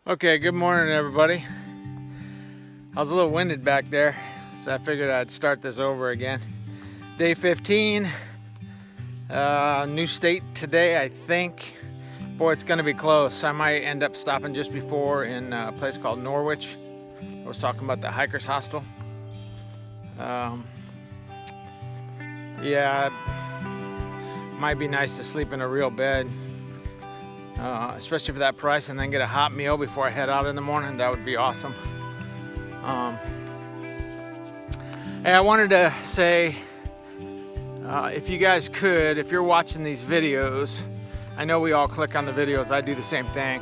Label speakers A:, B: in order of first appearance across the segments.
A: Okay, good morning everybody. I was a little winded back there, so I figured I'd start this over again. Day 15, new state today, I think. Boy, it's gonna be close. I might end up stopping just before in a place called Norwich. I was talking about the hiker's hostel. Yeah, might be nice to sleep in a real bed. Especially for that price, and then get a hot meal before I head out in the morning. That would be awesome. Hey, I wanted to say, if you guys could, if you're watching these videos, I know we all click on the videos. I do the same thing.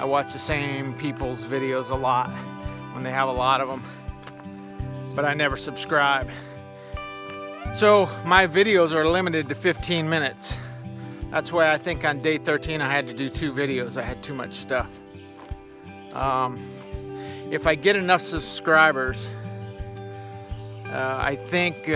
A: I watch the same people's videos a lot when they have a lot of them, but I never subscribe. So my videos are limited to 15 minutes. That's why I think on day 13 I had to do 2 videos. I had too much stuff. If I get enough subscribers, I think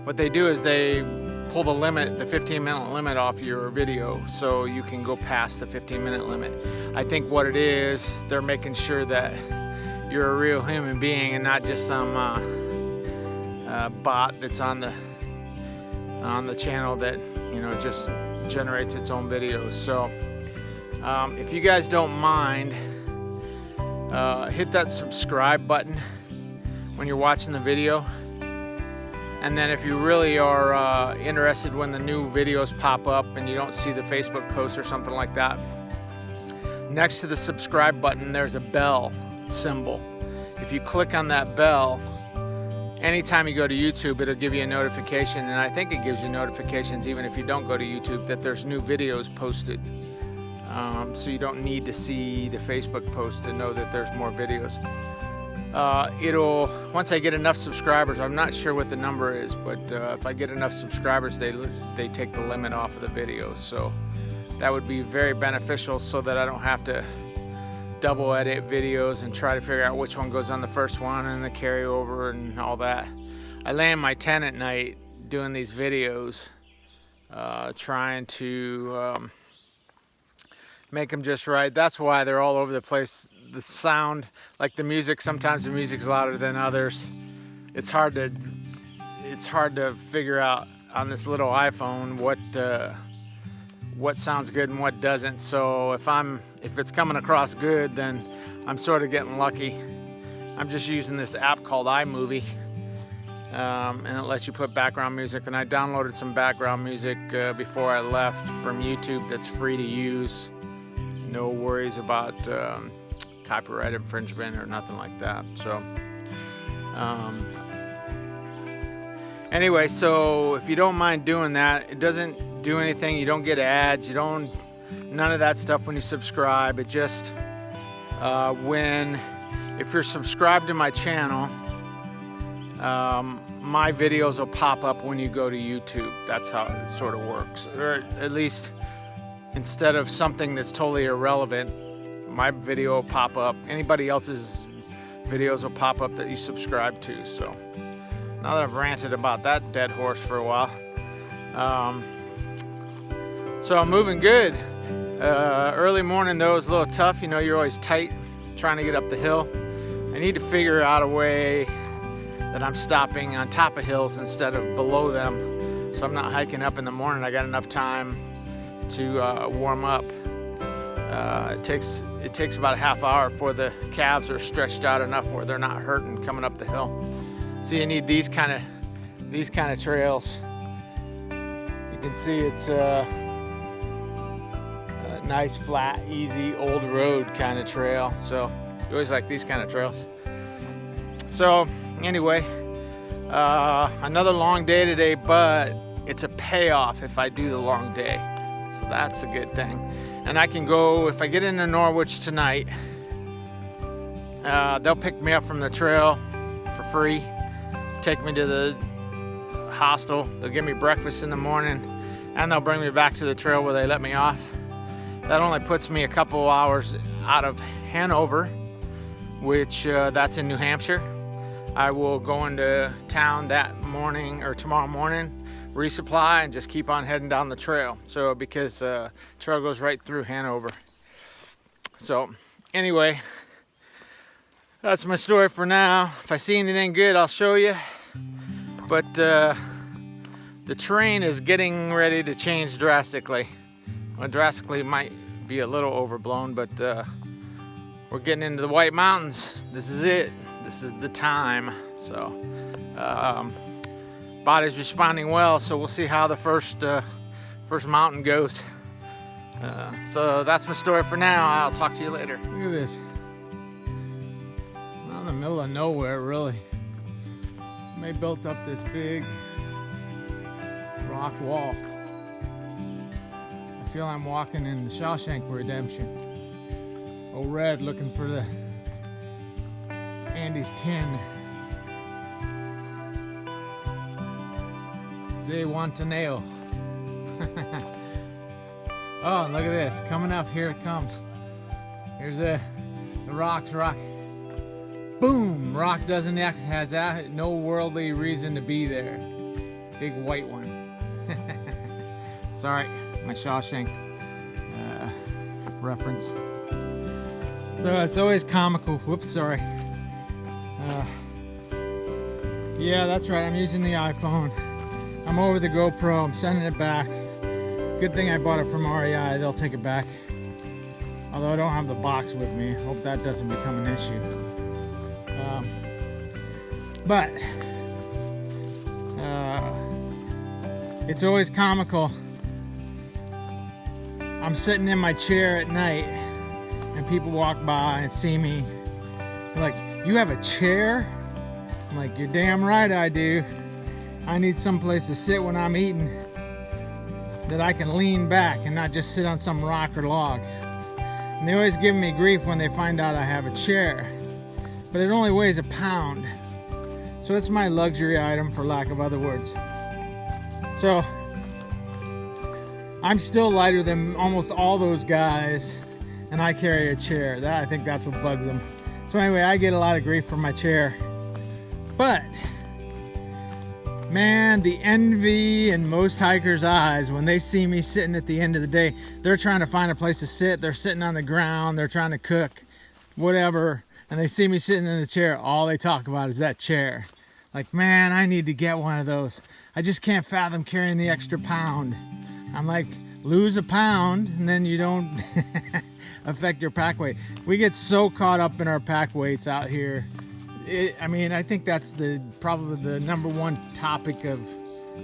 A: what they do is they pull the 15-minute limit off your video, so you can go past the 15-minute limit. I think what it is, they're making sure that you're a real human being and not just some bot that's on the channel that, you know, just generates its own videos. So if you guys don't mind, hit that subscribe button when you're watching the video, and then if you really are interested when the new videos pop up and you don't see the Facebook post or something like that, next to the subscribe button there's a bell symbol. If you click on that bell, anytime you go to YouTube, it'll give you a notification, and I think it gives you notifications even if you don't go to YouTube, that there's new videos posted. So you don't need to see the Facebook post to know that there's more videos. Once I get enough subscribers, I'm not sure what the number is, but if I get enough subscribers, they take the limit off of the videos. So that would be very beneficial, so that I don't have to double edit videos and try to figure out which one goes on the first one and the carryover and all that. I lay in my tent at night doing these videos, trying to make them just right. That's why they're all over the place. The sound, like the music, sometimes the music's louder than others. It's hard to figure out on this little iPhone what sounds good and what doesn't. So if it's coming across good, then I'm sort of getting lucky. I'm just using this app called iMovie, and it lets you put background music, and I downloaded some background music before I left from YouTube that's free to use. No worries about copyright infringement or nothing like that. So anyway, so if you don't mind doing that, it doesn't do anything. You don't get ads, none of that stuff when you subscribe. It just if you're subscribed to my channel, my videos will pop up when you go to YouTube. That's how it sort of works, or at least instead of something that's totally irrelevant, my video will pop up. Anybody else's videos will pop up that you subscribe to. So now that I've ranted about that dead horse for a while, so I'm moving good. Early morning though is a little tough. You know, you're always tight trying to get up the hill. I need to figure out a way that I'm stopping on top of hills instead of below them, so I'm not hiking up in the morning. I got enough time to warm up. It takes about a half hour before the calves are stretched out enough where they're not hurting coming up the hill. So you need these kind of trails. You can see it's a nice, flat, easy, old road kind of trail. So you always like these kind of trails. So anyway, another long day today, but it's a payoff if I do the long day. So that's a good thing. And I can go, if I get into Norwich tonight, they'll pick me up from the trail for free, take me to the hostel, they'll give me breakfast in the morning, and they'll bring me back to the trail where they let me off. That only puts me a couple hours out of Hanover, which that's in New Hampshire. I will go into town that morning or tomorrow morning, resupply, and just keep on heading down the trail. So because trail goes right through Hanover. So anyway, that's my story for now. If I see anything good, I'll show you. But the terrain is getting ready to change drastically. Well, drastically might be a little overblown, but we're getting into the White Mountains. This is it. This is the time. So body's responding well, so we'll see how the first mountain goes. So that's my story for now. I'll talk to you later. Look at this. We're in the middle of nowhere, really. Somebody built up this big rock wall. I feel I'm walking in the Shawshank Redemption. Oh, Red looking for the Andy's 10. Zay Wantaneo. Oh, look at this. Coming up, here it comes. Here's the rock. Boom! Rock doesn't act, has no worldly reason to be there. Big white one. Sorry, my Shawshank reference. So it's always comical. Whoops, sorry. Yeah, that's right. I'm using the iPhone. I'm over the GoPro. I'm sending it back. Good thing I bought it from REI. They'll take it back. Although I don't have the box with me. Hope that doesn't become an issue. But it's always comical. I'm sitting in my chair at night and people walk by and see me. They're like, "You have a chair?" I'm like, "You're damn right I do. I need someplace to sit when I'm eating that I can lean back and not just sit on some rock or log." And they always give me grief when they find out I have a chair. But it only weighs a pound. So it's my luxury item, for lack of other words. So I'm still lighter than almost all those guys, and I carry a chair. I think that's what bugs them. So anyway, I get a lot of grief from my chair. But man, the envy in most hikers' eyes when they see me sitting at the end of the day. They're trying to find a place to sit. They're sitting on the ground. They're trying to cook, whatever. And they see me sitting in the chair. All they talk about is that chair. Like, man, I need to get one of those. I just can't fathom carrying the extra pound. I'm like, lose a pound and then you don't affect your pack weight. We get so caught up in our pack weights out here. I mean, I think that's probably the number one topic of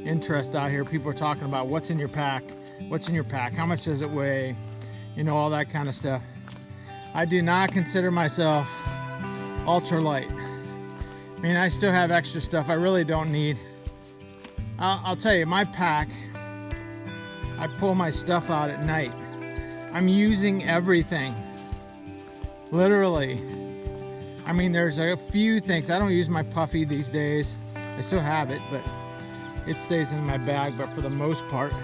A: interest out here. People are talking about what's in your pack, how much does it weigh, you know, all that kind of stuff. I do not consider myself ultralight. I mean, I still have extra stuff I really don't need. I'll tell you, my pack, I pull my stuff out at night. I'm using everything, literally. I mean, there's a few things. I don't use my puffy these days. I still have it, but it stays in my bag. But for the most part,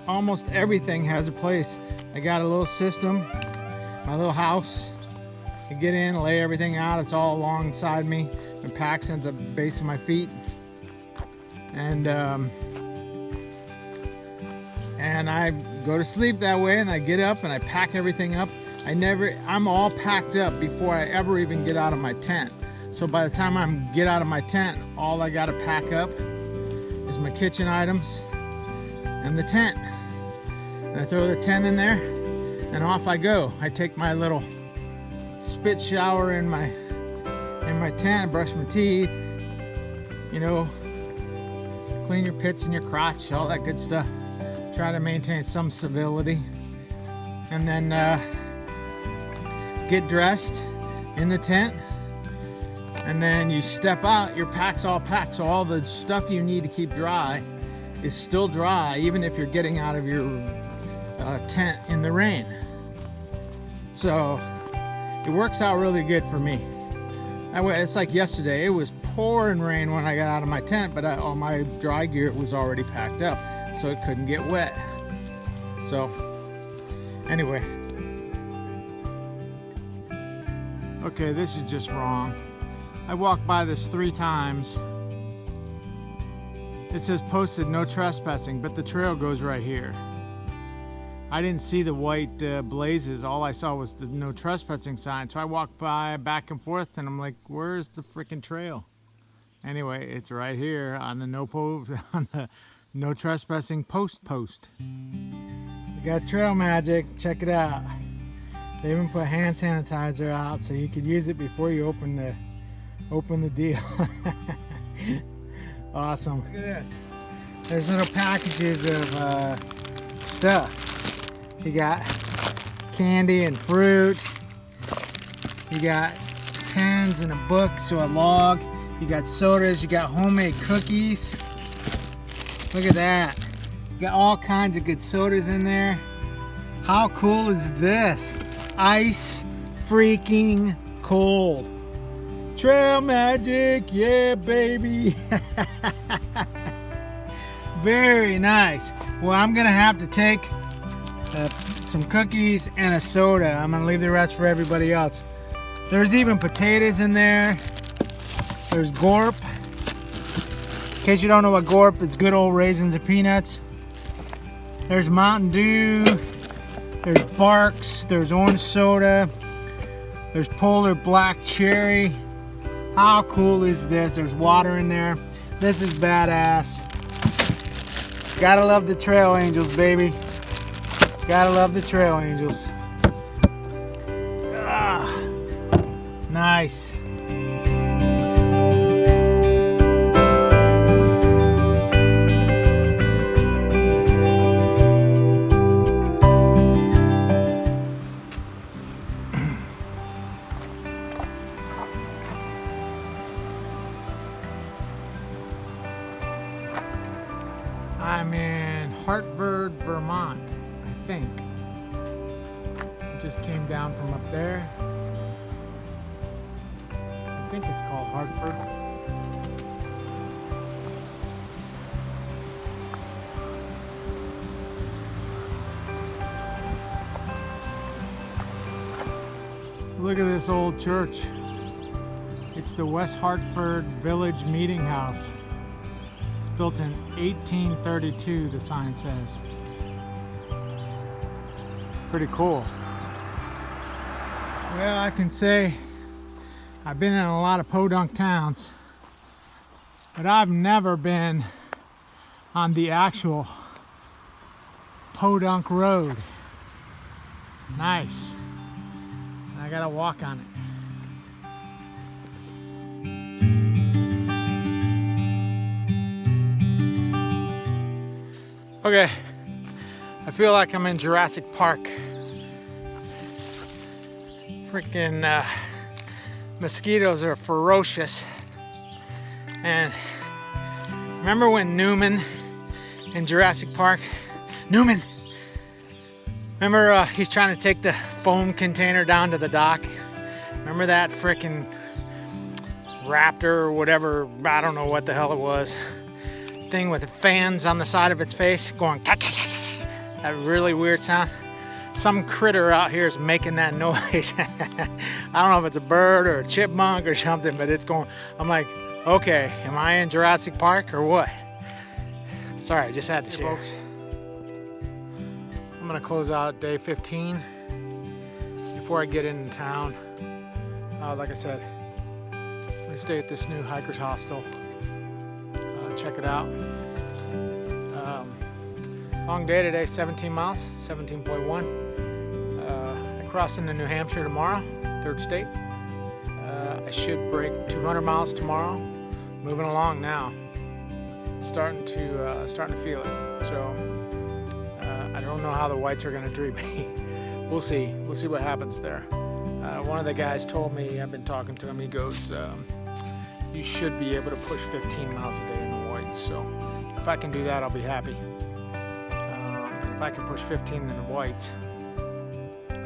A: almost everything has a place. I got a little system, my little house. I get in, lay everything out. It's all alongside me. The pack's at the base of my feet. And I go to sleep that way, and I get up and I pack everything up. I'm all packed up before I ever even get out of my tent. So by the time I get out of my tent, all I gotta pack up is my kitchen items and the tent. And I throw the tent in there and off I go. I take my little spit shower in my tent, brush my teeth, you know, clean your pits and your crotch, all that good stuff. Try to maintain some civility. And then get dressed in the tent, and then you step out. Your pack's all packed, so all the stuff you need to keep dry is still dry, even if you're getting out of your tent in the rain. So it works out really good for me. That way, it's like yesterday. It was pouring rain when I got out of my tent, but all my dry gear was already packed up, so it couldn't get wet. So anyway. Okay, this is just wrong. I walked by this 3 times. It says posted no trespassing, but the trail goes right here. I didn't see the white blazes. All I saw was the no trespassing sign. So I walked by back and forth and I'm like, where's the freaking trail? Anyway, it's right here on the no trespassing post. We got trail magic. Check it out. They even put hand sanitizer out so you could use it before you open the deal. Awesome. Look at this. There's little packages of stuff. You got candy and fruit. You got pens and a book, so a log. You got sodas. You got homemade cookies. Look at that. You got all kinds of good sodas in there. How cool is this? Ice freaking cold. Trail magic, yeah, baby. Very nice. Well, I'm gonna have to take some cookies and a soda. I'm gonna leave the rest for everybody else. There's even potatoes in there. There's Gorp. In case you don't know what Gorp, it's good old raisins and peanuts. There's Mountain Dew. There's Barks. There's orange soda. There's Polar Black Cherry. How cool is this? There's water in there. This is badass. Gotta love the Trail Angels, baby. Gotta love the Trail Angels. Ah, nice. I'm in Hartford, Vermont, I think. Just came down from up there. I think it's called Hartford. So look at this old church. It's the West Hartford Village Meeting House. Built in 1832, the sign says. Pretty cool. Well, I can say I've been in a lot of podunk towns, but I've never been on the actual Podunk Road. Nice. I gotta walk on it. Okay, I feel like I'm in Jurassic Park. Freaking mosquitoes are ferocious. And remember when Newman in Jurassic Park, Newman, remember he's trying to take the foam container down to the dock? Remember that freaking raptor or whatever, I don't know what the hell it was, thing with the fans on the side of its face going that really weird sound? Some critter out here is making that noise. I don't know if it's a bird or a chipmunk or something, but it's going. I'm like, okay, am I in Jurassic Park or what? Sorry, I just had to share. Folks, I'm gonna close out day 15 before I get into town. Like I said, I'm gonna stay at this new hiker's hostel. Check it out. Long day today, 17 miles, 17.1. I cross into New Hampshire tomorrow, third state. I should break 200 miles tomorrow. Moving along now. Starting to feel it. So I don't know how the whites are going to treat me. We'll see. We'll see what happens there. One of the guys told me, I've been talking to him, he goes, you should be able to push 15 miles a day in the whites. So if I can do that, I'll be happy. If I can push 15 in the whites, the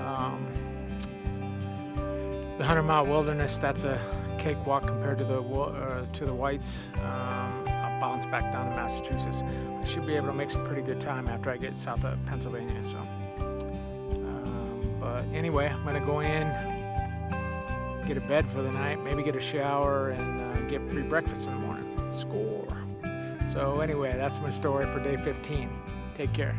A: 100-mile wilderness, that's a cakewalk compared to the whites. I'll bounce back down to Massachusetts. I should be able to make some pretty good time after I get south of Pennsylvania. So, but anyway, I'm gonna go in, get a bed for the night, maybe get a shower, and get free breakfast in the morning. Score. So anyway, that's my story for day 15. Take care.